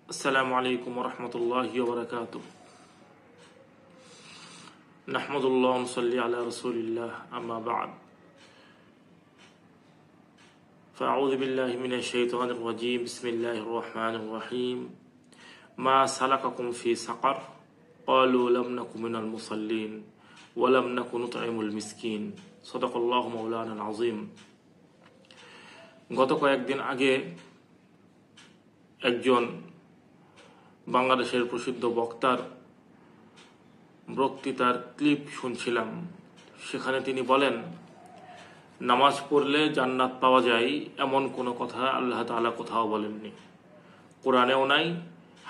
السلام عليكم ورحمة الله وبركاته. نحمد الله ونصلي على رسول الله أما بعد فأعوذ بالله من الشيطان الرجيم بسم الله الرحمن الرحيم ما سلككم في سقر قالوا لم نكن من المصلين ولم نكن نطعم المسكين صدق الله مولانا العظيم. গত কয়েকদিন আগে একজন বাংলাদেশের প্রসিদ্ধ বক্তার বক্তৃতার ক্লিপ শুনছিলাম। সেখানে তিনি বলেন, নামাজ পড়লে জান্নাত পাওয়া যায় এমন কোনো কথা আল্লাহ তাআলা কোথাও বলেননি, কোরআনেও নাই,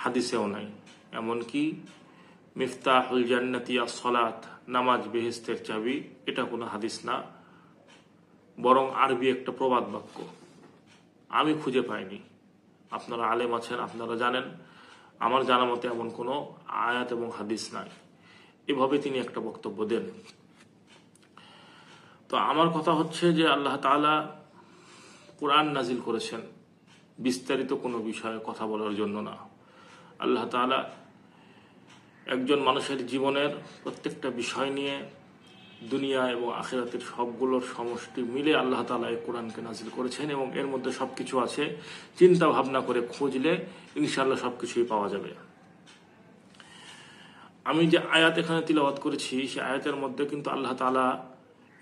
হাদিসেও নাই। এমনকি মিফতাহুল জান্নাতি আস-সালাত, নামাজ বেহেশতের চাবি, এটা কোনো হাদিস না, বরং আরবি একটা প্রবাদ বাক্য। আমি খুঁজে পাইনি। আপনারা আলেম আছেন, আপনারা জানেন, আমার জানা মতে এমন কোনো আয়াত এবং হাদিস নাই। এভাবে তিনি একটা বক্তব্য দেন। তো আমার কথা হচ্ছে যে আল্লাহ তাআলা কোরআন নাজিল করেছেন বিস্তারিত কোনো বিষয়ে কথা বলার জন্য না। আল্লাহ তাআলা একজন মানুষের জীবনের প্রত্যেকটা বিষয় নিয়ে দুনিয়া এবং আখিরাতের সবগুলোর সমষ্টি মিলে আল্লাহ তাআলা এই কোরআনকে নাজিল করেছেন এবং এর মধ্যে সবকিছু আছে। চিন্তা ভাবনা করে খুঁজলে ইনশাআল্লাহ সবকিছুই পাওয়া যাবে। আমি যে আয়াত এখানে তিলাওয়াত করেছি সেই আয়াতের মধ্যে কিন্তু আল্লাহ তাআলা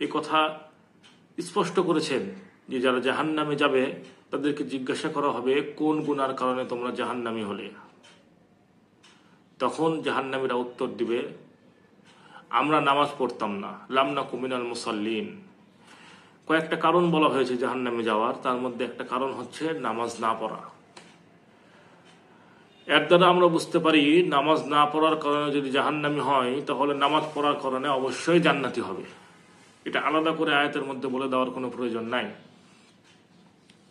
এই কথা স্পষ্ট করেছেন যে যারা জাহান্নামে যাবে তাদেরকে জিজ্ঞাসা করা হবে, কোন গুনার কারণে তোমরা জাহান্নামী হলে? তখন জাহান্নামীরা উত্তর দিবে, আমরা নামাজ পড়তাম না, লাম নাকু মিনাল মুসাল্লিন। কয়েকটা কারণ বলা হয়েছে জাহান্নামে যাওয়ার, তার মধ্যে একটা কারণ হচ্ছে নামাজ না পড়া। এর দ্বারা আমরা বুঝতে পারি নামাজ না পড়ার কারণে যদি জাহান্নামী হয় তাহলে নামাজ পড়ার কারণে অবশ্যই জান্নাতি হবে। এটা আলাদা করে আয়াতের মধ্যে বলে দেওয়ার কোনো প্রয়োজন নাই।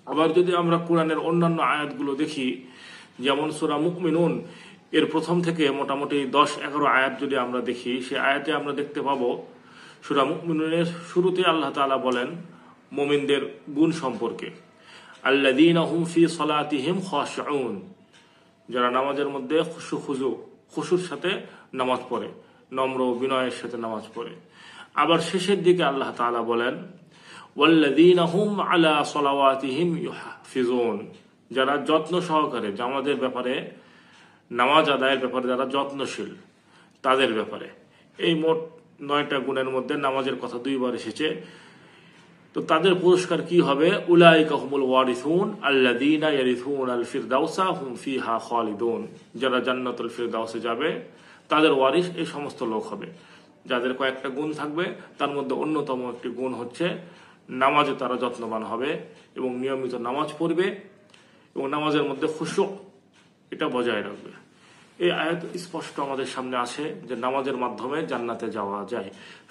আবার যদি আমরা কোরআনের অন্যান্য আয়াতগুলো দেখি, যেমন সূরা মুমিনুন এর প্রথম থেকে মোটামুটি 10-11 আয়াত যদি আমরা দেখি, সে আয়াতে আমরা দেখতে পাবো সূরা মুমিনুনের শুরুতে আল্লাহ তাআলা বলেন মুমিনদের গুণ সম্পর্কে, আল্লাযীনা হুম ফি সালাতিহিম খাশিউন, যারা নামাজের মধ্যে খুশুর সাথে নামাজ পড়ে, নম্র বিনয়ের সাথে নামাজ পড়ে। আবার শেষের দিকে আল্লাহ তাআলা বলেন ওয়াল্লাযীনা হুম আলা সালাওয়াতিহিম ইউহাফিজুন, যারা যত্ন সহকারে নামাজের ব্যাপারে, নামাজ আদায়ের ব্যাপারে যারা যত্নশীল তাদের ব্যাপারে। এই মোট 9টা গুণের মধ্যে নামাজের কথা 2বার এসেছে। তো তাদের পুরস্কার কি হবে? উলাইকা হুমুল ওয়ারিসুন আল্লাযীনা ইয়ারিসুনাল ফিরদাউসা হুম ফিহা খালিদুন, যারা জান্নাতুল ফিরদাউসে যাবে তাদের ওয়ারিস এই সমস্ত লোক হবে, যাদের কয়েকটা গুণ থাকবে। তার মধ্যে অন্যতম একটি গুণ হচ্ছে নামাজে তারা যত্নবান হবে এবং নিয়মিত নামাজ পড়বে এবং নামাজের মধ্যে খুশু এটা বজায় রাখবে। এই আয়াত স্পষ্ট আমাদের সামনে আছে যে নামাজের মাধ্যমে জান্নাতে যাওয়া যায়।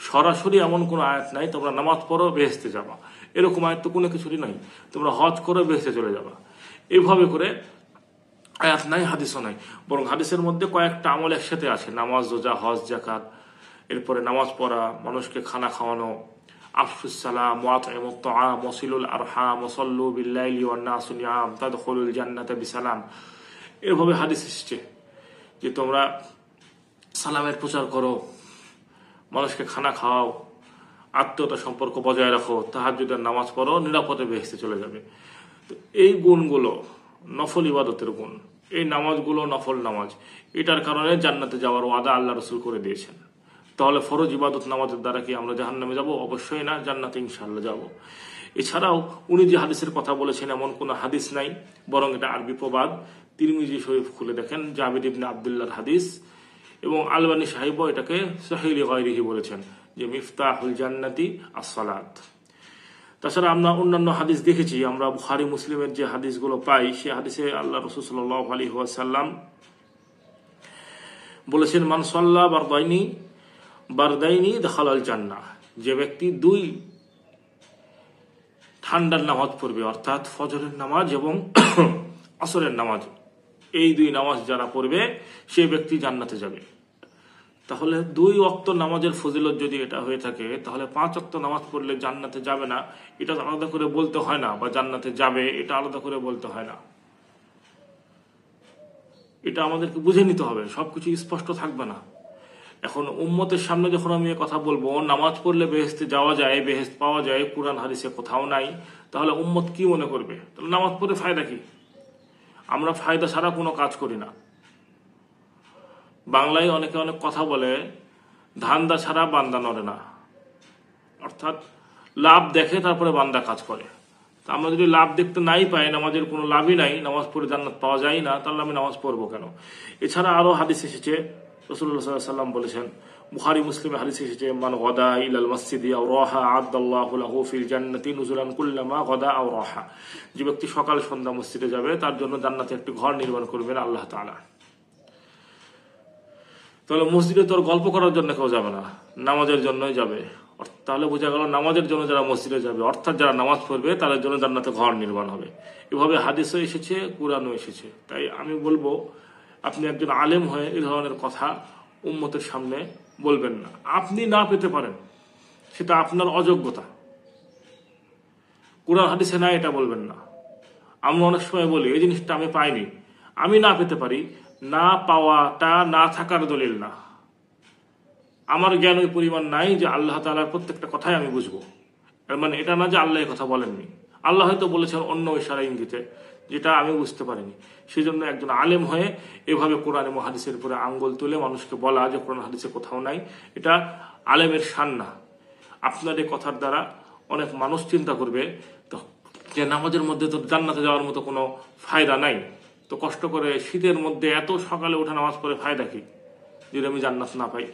সরাসরি এমন কোনো আয়াত নাই তোমরা নামাজ পড়ো বেহেশতে যাবা, এরকম আয়াত তো কোনো কিছুরই নাই। তোমরা হজ করো বেহেশতে চলে যাবা, এইভাবে করে আয়াত নাই, হাদিসও নাই। বরং হাদিসের মধ্যে কয়েকটা আমল একসাথে আছে, নামাজ, রোজা, হজ, যাকাত, এরপরে নামাজ পড়া, মানুষকে খানা খাওয়ানো, আফসুস সালাম ওয়াতইমুত তাআম ওয়াসিলুল আরহাম ওয়াসাল্লু বিল্লাইলি ওয়ান নাসু নিয়াম তাদখুলুল জান্নাতা বিসালাম। এভাবে হাদিস এসেছে যে তোমরা সালামের প্রচার করো, মানুষকে খানা খাওয়াও, আত্মীয়তা সম্পর্ক বজায় রাখো, তাহাজ্জুদের নামাজ পড়ো, নিরাপদে বেহেশতে চলে যাবে। তো এই গুণগুলো নফল ইবাদতের গুণ, এই নামাজগুলো নফল নামাজ, এটার কারণে জান্নাতে যাওয়ার ওয়াদা আল্লাহ রাসূল করে দিয়েছেন। তাহলে ফরজ ইবাদত নামাজের দ্বারা কি আমরা জাহান্নামে যাব? অবশ্যই না, জান্নাতে ইনশাআল্লাহ যাব। এছাড়াও উনি যে হাদিসের কথা বলেছেন এমন কোনো হাদিস নাই, বরং এটা আরবি প্রবাদ। তিরমিজি শরীফ খুলে দেখেন, জাবির ইবনে আব্দুল্লাহর হাদিস, এবং আলবানী সাহিব এটাকে সহিহ লিগাইরিহি বলেছেন যে মিফতাহুল জান্নাতি আস-সালাত। তাছাড়া আমরা অন্যান্য হাদিস দেখেছি, আমরা বুখারী মুসলিমের যে হাদিসগুলো পাই সে হাদিসে আল্লাহ রাসূল সাল্লাল্লাহু আলাইহি ওয়াসাল্লাম বলেছেন মান সাল্লা বারদাইনি দাখালাল জান্নাহ, যে ব্যক্তি 2 ঠান্ডার নামাজ পড়বে, অর্থাৎ ফজরের নামাজ এবং আসরের নামাজ, এই 2 নামাজ যারা পড়বে সেই ব্যক্তি জান্নাতে যাবে। তাহলে 2 ওয়াক্ত নামাজের ফজিলত যদি এটা হয়ে থাকে, তাহলে 5 ওয়াক্ত নামাজ পড়লে জান্নাতে যাবে না এটা আলাদা করে বলতে হয় না, বা জান্নাতে যাবে এটা আলাদা করে বলতে হয় না। এটা আমাদেরকে বুঝে নিতে হবে, সবকিছু স্পষ্ট থাকবে না। এখন উম্মতের সামনে যখন আমি কথা বলবো নামাজ পড়লে বেহেশতে যাওয়া যায়, বেহেশত পাওয়া যায়, কুরআন হাদিসে কোথাও নাই, তাহলে উম্মত কি মনে করবে? তাহলে নামাজ পড়ে ফায়দা কি? আমরা ফায়দা ছাড়া কোনো কাজ করি না। বাংলায় অনেকে অনেক কথা বলে, ধান্দা ছাড়া বান্দা নড়ে না, অর্থাৎ লাভ দেখে তারপরে বান্দা কাজ করে। তা আমরা যদি লাভ দেখতে নাই পাই, নামাজের কোনো লাভই নাই, নামাজ পড়ে জান্নাত পাওয়া যায় না, তাহলে আমি নামাজ পড়বো কেন? এছাড়া আরো হাদিস এসেছে, রাসূলুল্লাহ সাল্লাল্লাহু আলাইহি ওয়াসাল্লাম বলেছেন, বুখারী মুসলিমে হাদিস এসেছে, মান গাদা ইলাল মসজিদি আও রাহা আদাল্লাহু লাহু ফিল জান্নাতি নুজুলান কুল্লামা গাদা আও রাহা। যে ব্যক্তি সকাল সন্ধ্যা মসজিদে যাবে তার জন্য জান্নাতে একটি ঘর নির্মাণ করবেন আল্লাহ তাআলা। তাহলে মসজিদে তোর গল্প করার জন্য কেউ যাবে না, নামাজের জন্যই যাবে। তাহলে বোঝা গেল নামাজের জন্য যারা মসজিদে যাবে, অর্থাৎ যারা নামাজ পড়বে তাদের জন্য জান্নাতে ঘর নির্মাণ হবে। এভাবে হাদিসও এসেছে, কুরআনও এসেছে। তাই আমি বলবো, আপনি একজন আলেম হয়ে এই ধরনের কথা উম্মতের সামনে বলবেন না। আপনি না পেতে পারেন, সেটা আপনার অযোগ্যতা, কুরআন হাদিসে না এটা বলবেন না। আমরা অনেক সময় বলি এই জিনিসটা আমি পাইনি, আমি না পেতে পারি, না পাওয়াটা না থাকার দলিল না। আমার জ্ঞান ওই পরিমাণ নাই যে আল্লাহ তাআলার প্রত্যেকটা কথাই আমি বুঝবো। এর মানে এটা না যে আল্লাহ এই কথা বলেননি, আল্লাহ হয়তো বলেছেন অন্য ইশারা ইঙ্গিতে, যেটা আমি বুঝতে পারিনি। সেই জন্য একজন আলেম হয়ে এভাবে কোরআন এবং হাদিসের উপরে আঙ্গুল তুলে মানুষকে বলা যে কোরআন হাদিসে কোথাও নাই, এটা আলেমের শান না। আপনার এই কথার দ্বারা অনেক মানুষ চিন্তা করবে যে নামাজের মধ্যে তো জান্নাতে যাওয়ার মতো কোনো ফায়দা নাই, তো কষ্ট করে শীতের মধ্যে এত সকালে উঠে নামাজ পড়ে ফায়দা কি যদি আমি জান্নাত না পাই?